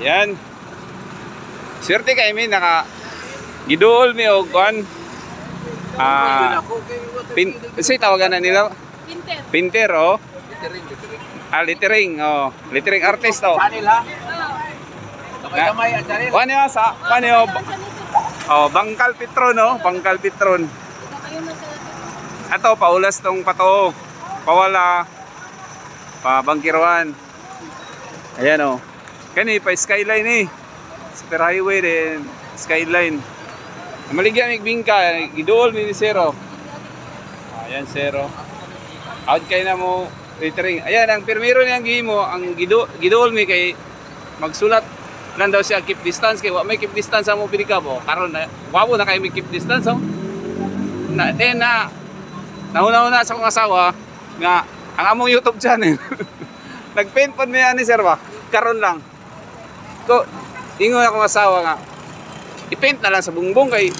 Ayan. Swerte kay mi naka giduol mi og kuan. Say tawagan na nila. Pinter. Pinter oh. Littering oh. Littering artist oh. Kuan yo sa kuan yo. Oh, Bangkal Petron no, Bangkal Petron. Ato paulas tong pato. Pawala. Pabangkiruan. Ayan oh. Kani pa skyline eh. Super highway din, skyline. Maligyan mig bingka, giduol mi ni Zero. Ayan Zero. Out kay na mo littering. Ayan ang permiro niyang gihimo, ang giduol mi kay magsulat lang daw siya keep distance kay wa may keep distance mo pilika po. Karon na wabo na kay may keep distance oh. Nauna-una sa akong asawa nga ang among YouTube channel. Nagpaint pod mi ani sir ba? Karon lang. Ko ingon akong asawa nga i-paint na lang sa bungbong kay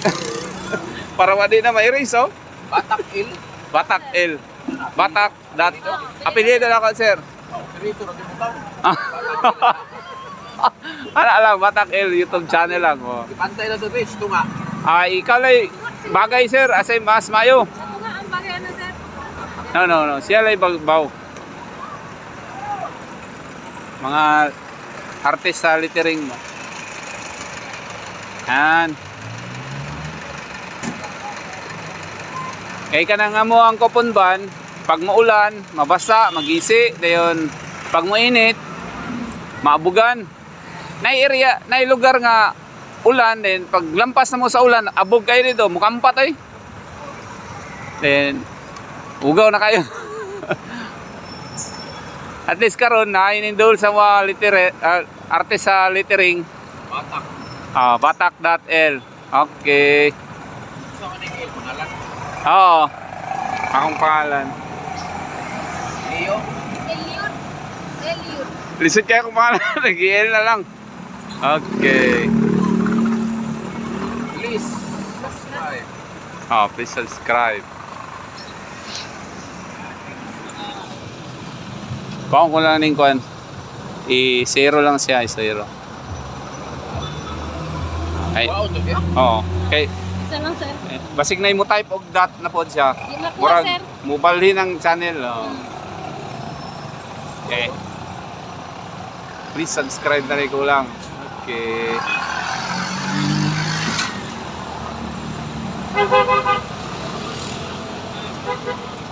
para wadi na ma-erase oh. Batak Il. Batak L. Batak dot. Apelyido na ako sir. Dito ra bitaw. Ala Batak L YouTube channel lang oh. Ipantay na to bes tunga. Ikaw lay bagay sir asay mas mayo. Ano nga ang bagay ano, sir? No. Siya lay bagbaw. Mga artist sa littering mo. Yan. Kaya ka na nga mo ang kupunban, pag maulan, mabasa, magisi, dayon pag mainit, maabugan. Nay area, nay lugar nga ulan, then pag lampas na mo sa ulan, abog kayo dito, mukampat ay. Then, ugaw na kayo. At least karon na inindol sa mga artist sa littering. Batak. Batak.l. Okay. Sa kanang Il pangalan. Oo. Akong pangalan. Leo. Eliud. Lisod kayo kung pangalan. Nag-i-L na lang. Okay. Please subscribe. Please subscribe. Kung ko lang ning kuan. I-zero lang siya, i-zero. Ay. Wow, to bes. Oo. Okay. Isa lang, sir. Basig na mo type og dot na pod siya. Di makuha, sir. Mobile ang channel. Oh. Okay. Please subscribe na rin ko lang. Okay.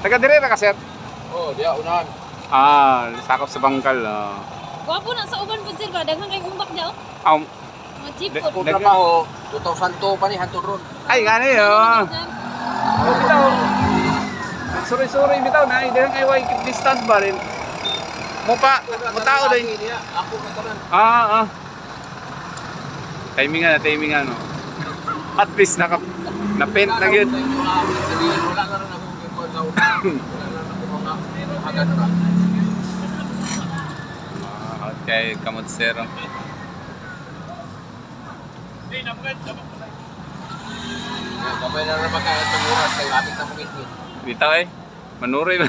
Taga dire na ka sir? Oh, dia unahan. Sakop sa Bangkal. Gwapo na sa uban po, sir ba? Daghang kay umbak daw. Mga jeep po. Kung trabaho 2000 pa ni hantud ron. Ay, gani oh. Bitaw. Sorry bitaw na. Hindi kay way keep distance ba rin. Mutao din. Ako ka tanan. Timingan no. At least na-paint na yun. Wala na rin akong gipon sa una. Wala na akong mga agad na. Okay, kamot sir. Kapay na rin magkaya itong oras kayo ating na pangitwit. Bitaw manuroy.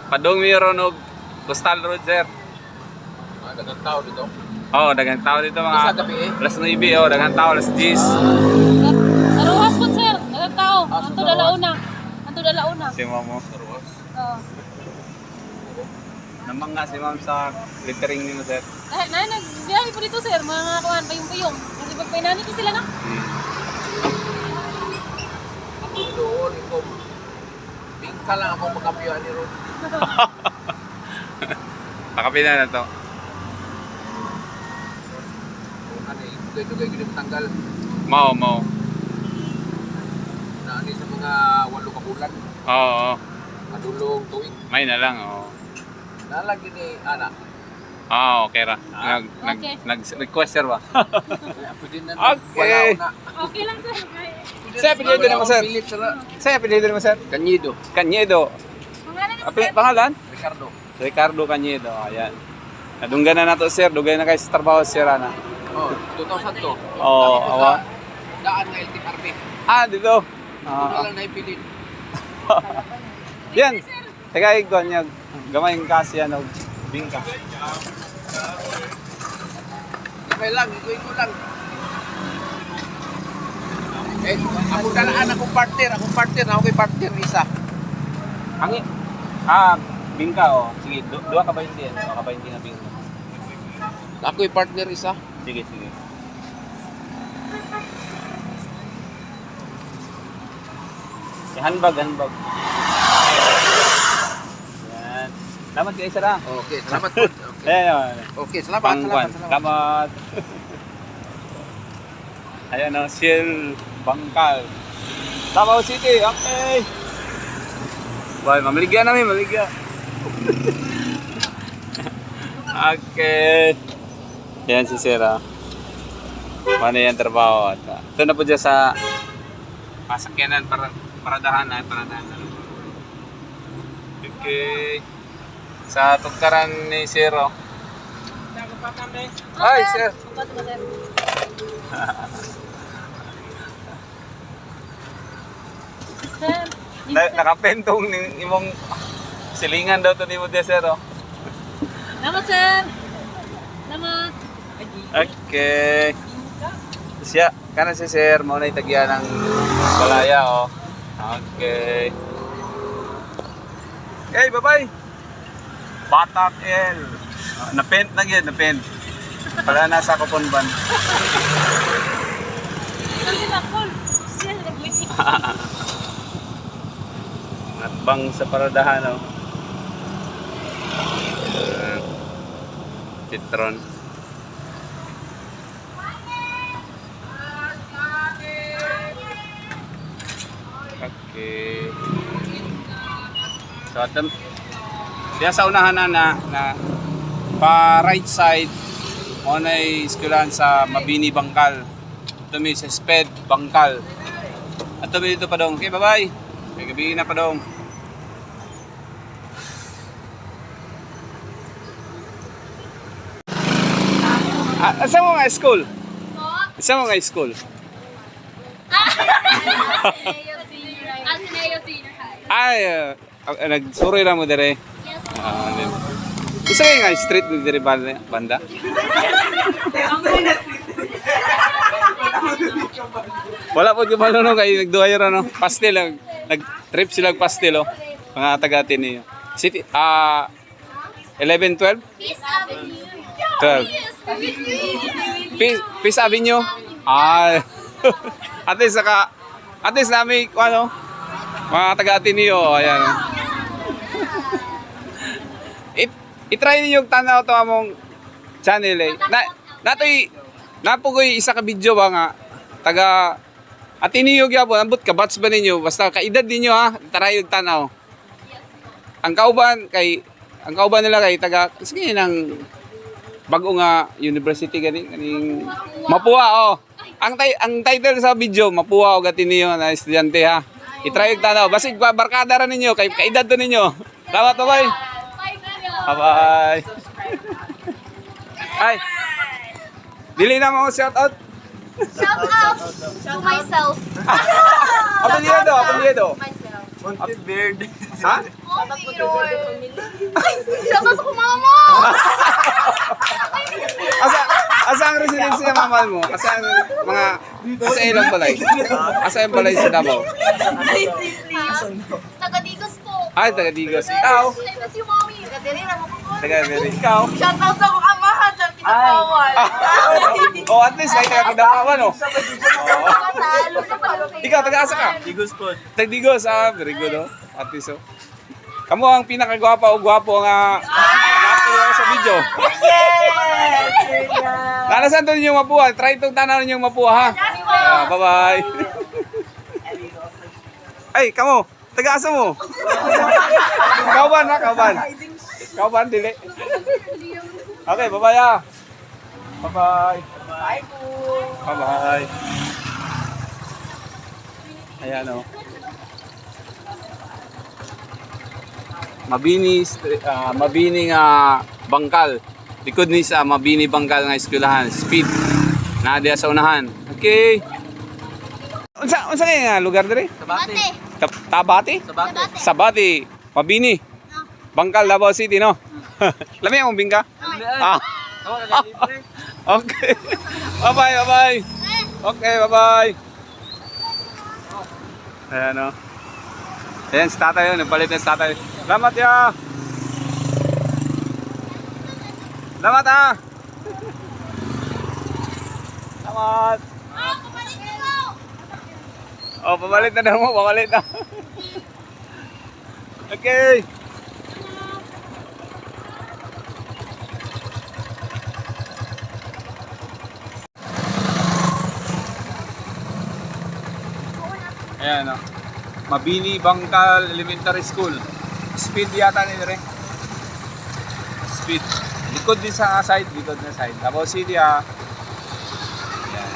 Padong mayroon og Coastal Road sir. Mga dagang tao dito. Daghang tao dito Isa mga gabi eh. alas 9 daghang tao alas 10. Sa ruwas po, sir. Daghang tao. Sa Anto dalauna. Si ma'am mo. Oo. Namang nga si ma'am sa littering nimo sir. Nagbiyahe po dito, sir. Mga kuhan, payong-payong. Kasi pag painani ko sila na. Ako doon, ikaw. Bingka lang akong magkapiyaan ni Ron. Pakapina na to. Ano eh, dugay-dugay ko yung tanggal. Mao. Na ano sa mga 8 ka bulan. Oo. Madulong tuwing. May na lang Nalagi ni Ana. Okay ra. Okay. Nag-request sir ba? Pwede na. Okay. Wala na. Okay lang, sir. Sir, apelyido naman sir. Pilit sila. Sir, apelyido naman sir. Kanyido. Canyedo. Pangalan naman, sir. Pangalan? Ricardo. Ricardo Canyedo. Ayan. Nadunggan na nato sir. Dugay na kayo sa trabaho sir ana. Oh, 2000 to. Awa. Daan na LTRB. Dito. Wala na ipilit. Yan. Teka, ikon niya. Gamay yung kasi yan. Bingka. Okay lang, ikuin ko lang. Eh, ako dalaan akong partner, ako kay partner isa. Ang bingka oh. Sige, dua ka ba hindi? Dua ka ba hindi na bingka? Ako kay partner isa. Sige, sige. Handbag. Yan. Salamat kayo isa lang. Okay, salamat po. Okay. Ayan. Okay, salamat. Salamat. Ayan o, Shell Bangkal. Davao City, okay. Boy, mamaligyan namin, maligyan. Okay. Yan si Sira. Ano yan trabaho? Ito na po dyan sa pasakyanan paradahan. Okay. Sa tugkaran ni Zero. Ay, sir. Nakapentong ni imong silingan daw to ni mo dia, sir. Oh. Salamat, sir. Salamat. Okay. Siya, kanan si sir, mo na itagyan ng balaya, oh. Okay. Okay, bye-bye. Batak L. Na-paint na yan, na-paint. Pala nasa Kuponban. Kasi na, Paul. Sir, nag-wait. At bang sa paradahan, oh. Citron. Okay. So, diya sa unahan na pa right side mo na eskwelahan sa Mabini Bangkal. Ito may sa Sped Bangkal. At ito dito pa dong. Okay, bye-bye. May gabi na pa dong. Asa mo nga school? Asa mo nga school? Ateneo Senior High. Ay, nagsuri lang mo dire. Yes. Isa kayo nga street ni dire banda? Wala po yung malunong kayo nagduhay rin, no? Pastel, nag-trip sila pastel, oh. Mga taga-Ateneo. City, 11, 12? Peace Avenue. 12. Peace Avenue? At least namin, ano, mga taga-Ateneo, ayan. I-try ninyo yung tanaw to among channel, eh. Napugoy isa ka video ba nga, taga Ateneo gyapon, ambot ka batch ba ninyo? Basta kaedad ninyo ha, try yung tanaw. Ang kauban nila kay taga sige nang bago nga university kaning Mapua, oh. Ang title sa video, Mapua o Ateneo na estudyante ha. I-try yung tanaw. Basig barkada ra ninyo kay kaedad to ninyo. Salamat to bye. Bye. Ay. Dili na mo shout out. Shout out to myself. Apelyido. Myself. Montbeard. Ha? Shout out ko mama. Asa ang residence ng mama mo? Asa ilang balay? Asa yung balay sa Davao? Taga Digos po. Ay, taga Digos. Ikaw? Mas yung mami. Taga Diri na mo po. Taga Diri. Ikaw? Shout out sa akong amahan sa Kinapawan. Oh, at least ay taga Kinapawan, oh. Ikaw, taga asa ka? Digos po. Taga Digos, very good, oh. At least, oh. Kamu ang pinakagwapa o gwapo nga nakatuwa sa video. Yes! Nalasan to ninyong Mapua. Try itong tanaw ninyong Mapua, ha? Bye-bye. Ay, kamo. Taga-asa mo. Kauban, ha? Kauban, dili. Okay, bye-bye, ha? Bye-bye. Bye-bye. Ayan, oh. Mabini nga Bangkal. Likod ni sa Mabini Bangkal nga eskwelahan. Speed. Na diya sa unahan. Okay. Unsa kay nga lugar diri? Sabate. Tabati? Sabati. Mabini. Bangkal, Davao City, no? Lami ang bingka? Okay. Bye-bye, bye-bye. Okay, bye-bye. Ayan o. Ayan, si tatay yun. Nagpalit na si tatay. Salamat ya. Salamat ah. Salamat. Oh, pabalik na daw mo. Pabalik na. Okay. Ayan o. Mabini Bangkal Elementary School. Speed yata nila rin. Speed. Likod din sa side. Likod na side. Davao City ah. Ayan.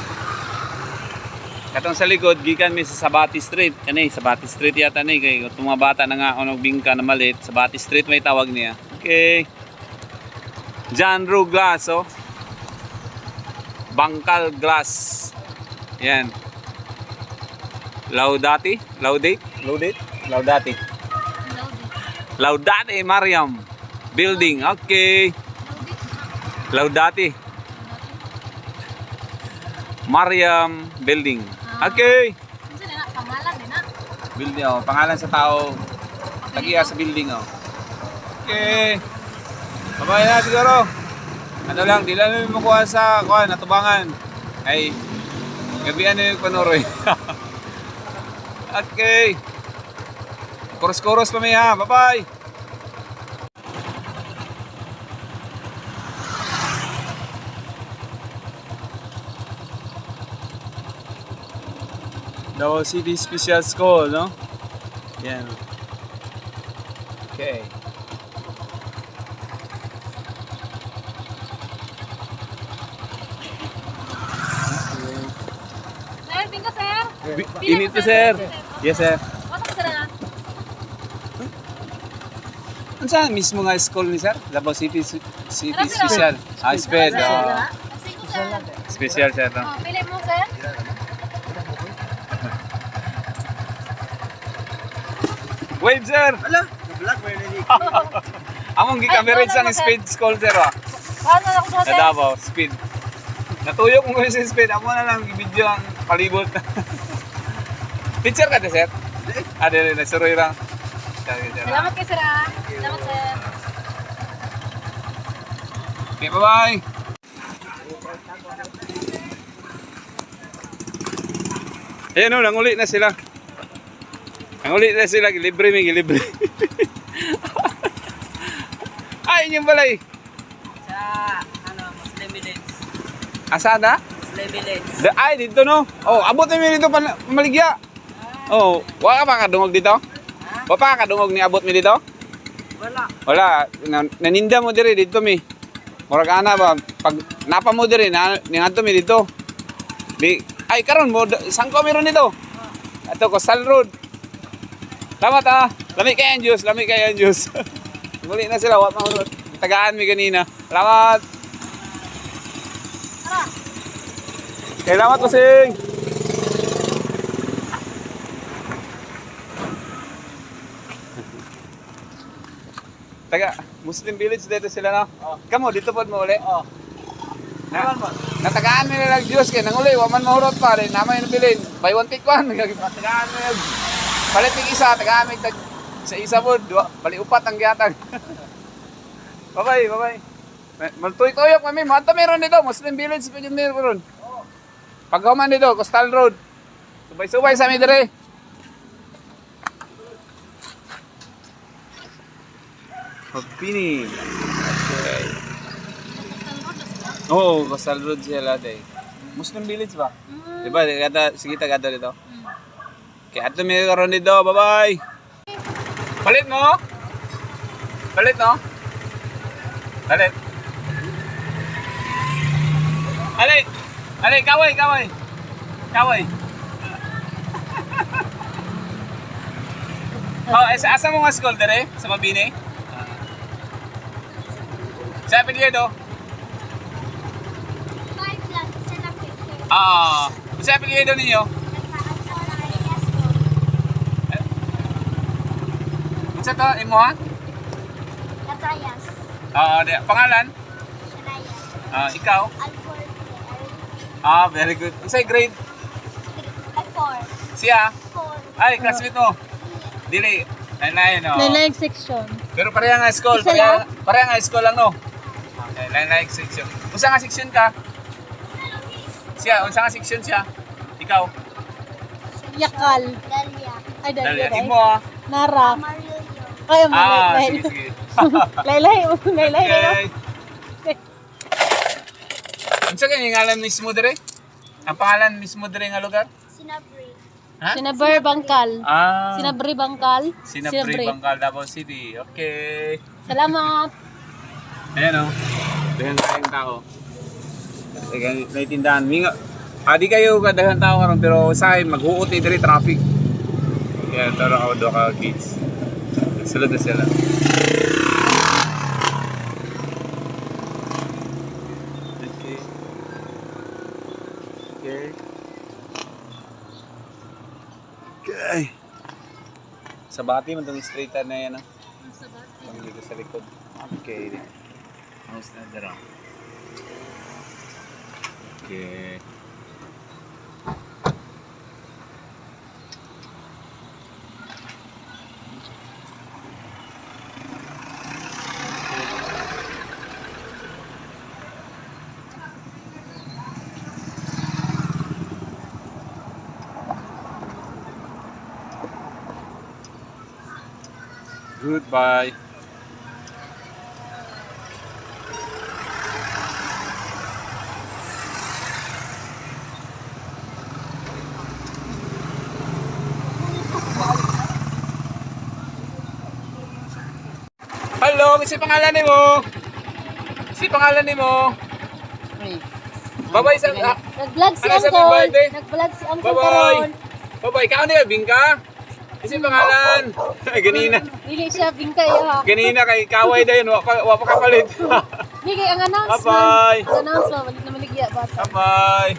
Katong sa likod, gikan mi sa Sabati Street. Kanay, Sabati Street yata ni. Kaya itong mga bata na nga onog bingka na malit. Sabati Street may tawag niya. Okay. John Rue Glass oh. Bangkal Glass. Ayan. Laudati? Laudate? Laudate? Laudati. Laudati Mariam Building. Okay. Laudati Mariam Building. Okay. Building oh, pangalan sa tao. Tagiya sa building oh. Okay. Babay na siguro. Ano lang, di lang namin makuha sa natubangan. Ay, gabihan na yung panuroy. Okay. Kuros-kuros pa may ha. Bye-bye. Davao City Special School, no? Yan. Okay. Sir, bingo sir. Init to, sir. Yes, sir. Masa ka sir na? Ano saan mismo nga school ni sir? Davao City Special. Ah, SPED. Singko sir. Special, sir. No? Oh, pili mo sir. Wave, sir. Ala, vlog mo yun. Among gi-coverage ang speed school, sir. Paano na ako Sa sir? Davao, speed. Natuyok mo sa speed. Ako na lang i-video ang palibot. Teacher ka na, sir? Ada rin, nasuroy lang. Salamat kayo sir ah. Salamat sir. Okay, bye-bye. Ayan o, nanguli na sila. Nanguli na sila, libre may libre. Ay, yung balay. Sa Muslim Village. Asa na? Muslim Village. Ay, dito no. Oh, abot na mo dito maligya. Oh, wala ka pa kadungog dito? Wala pa ka kadungog ni abot mi dito? Wala. Wala, naninda mo diri dito mi. Murag ana ba pag napa mo diri na ningadto mi dito. Di ay karon mo sangko meron dito. Ato Coastal Road. Salamat ah. Lami kay ang juice, lami kay ang juice. Muli na sila, wat mahulot. Tagaan mi kanina. Salamat. Salamat po sing. Taga Muslim Village dito sila na. Oh. Kamo dito pod mo uli. Oh. Na, natagaan mi nila Diyos kay nang uli wa man mahurot pa rin namay no bilin. Buy one take one. Tagaan mi. Palit mig isa, tagaan mi tag sa isa pod, bali upat ang gihatag. Bye-bye, bye-bye. Maltuy-tuyok mami, manto meron dito Muslim Village pa yun meron. Paghuman dito Coastal Road. Subay-subay sa mi dire. Pagpini. Okay. Oo, Coastal Road sila day. Muslim Village ba? Diba? Sige, tagada dito. Okay, ato may karoon dito. Bye-bye. Palit mo? Palit no? Palit. Alit! Alit, kaway, kaway. Kaway. Oh, asa mo nga school dire? Sa Mabini? Sa apelyido? Sa apelyido ninyo? Sa to, imo ha? Katayas. Pangalan? Shania. Ikaw? Very good. Unsay grade? Siya? Ay, classmate mo. Dili. Lain-lain, no? Lain section. Pero pareha nga school. Isa lang? Pareha nga school lang, no? Okay, lain-lain section. Unsa nga section ka? Siya, unsa nga section siya? Ikaw? Yakal. Ay, Dalia. dali. Imo, Nara. Ay, mali. sige, sige. Laylay. Okay. Unsa kay ngalan mismo dire? Ang pangalan mismo dire nga lugar? Ha? Sinabre Bangkal. Sinabri Bangkal, Davao City. Okay. Salamat. Ayan o. Dahan tayong tao. Teka, naitindahan. Di kayo kadahan tao karon pero sa akin, maghuot ni diri traffic. Kaya taro ako do ka kids. Sulod na sila. Okay. Okay. Okay. Sa bati man itong straighter na yan. Sa bati. Pamili ko sa likod. Okay. House na dara. Okay. Goodbye. Hello, kasi pangalan ni mo? Si pangalan ni mo? Bye-bye sa... Nag-vlog si Ano sabi Uncle. birthday? Nag-vlog si Uncle Bye-bye. karon. Bye-bye. Ikaw na bingka? Kasi pangalan. Ay, ganina. Dili siya bingkay ha. Ganina kay Kaway na yun. Wapa ka palit. Dili kay ang announcement. Bye-bye. Ang announcement balik na maligya bata. Bye-bye.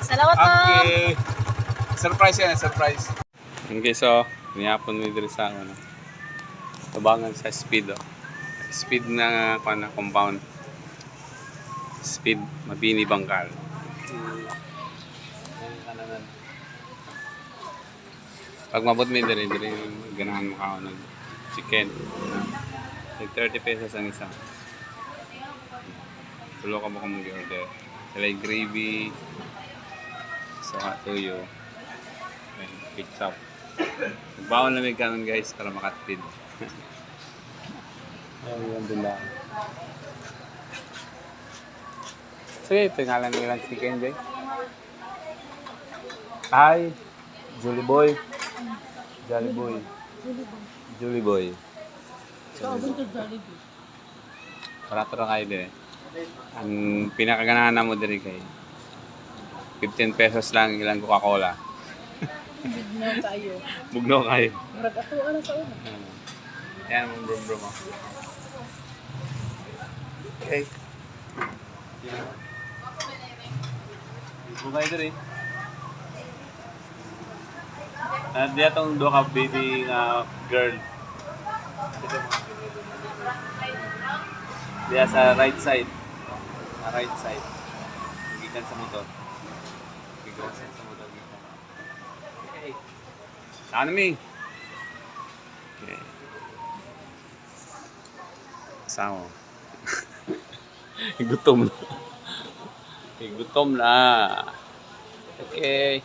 Salamat ma'am. Okay. Surprise yan, surprise. Okay, so, niyapon mo dito sa ano. Tabangan sa speed, oh. Speed na compound. Speed, Mabini Bangkal. Pag mabot mo dito, ganahan mo ka ng chicken. Like 30 pesos ang isa. Tulo ka mo kung mag-order. Like gravy, sa tuyo, and ketchup. Nagbaon lamig kanon guys para makatipid. Ayan din lang. Sige, pingalan nilang chicken day. Hi, Jolly Boy. Jolly Boy. Jolly Boy. Para kayo din. Ang pinakaganahan mo din kay 15 pesos lang ilang Coca-Cola. Bugno kayo. Bugno kayo. Murag ato ana sa una. Yan ang bro mo. Okay. Bugay diri. Diya tong do ka baby nga girl. Diya sa right side. Sa right side. Gikan sa motor. Gikan sa motor dito. Okay. Ano mi? Okay. Sama. Gutom na. Gutom na. Okay.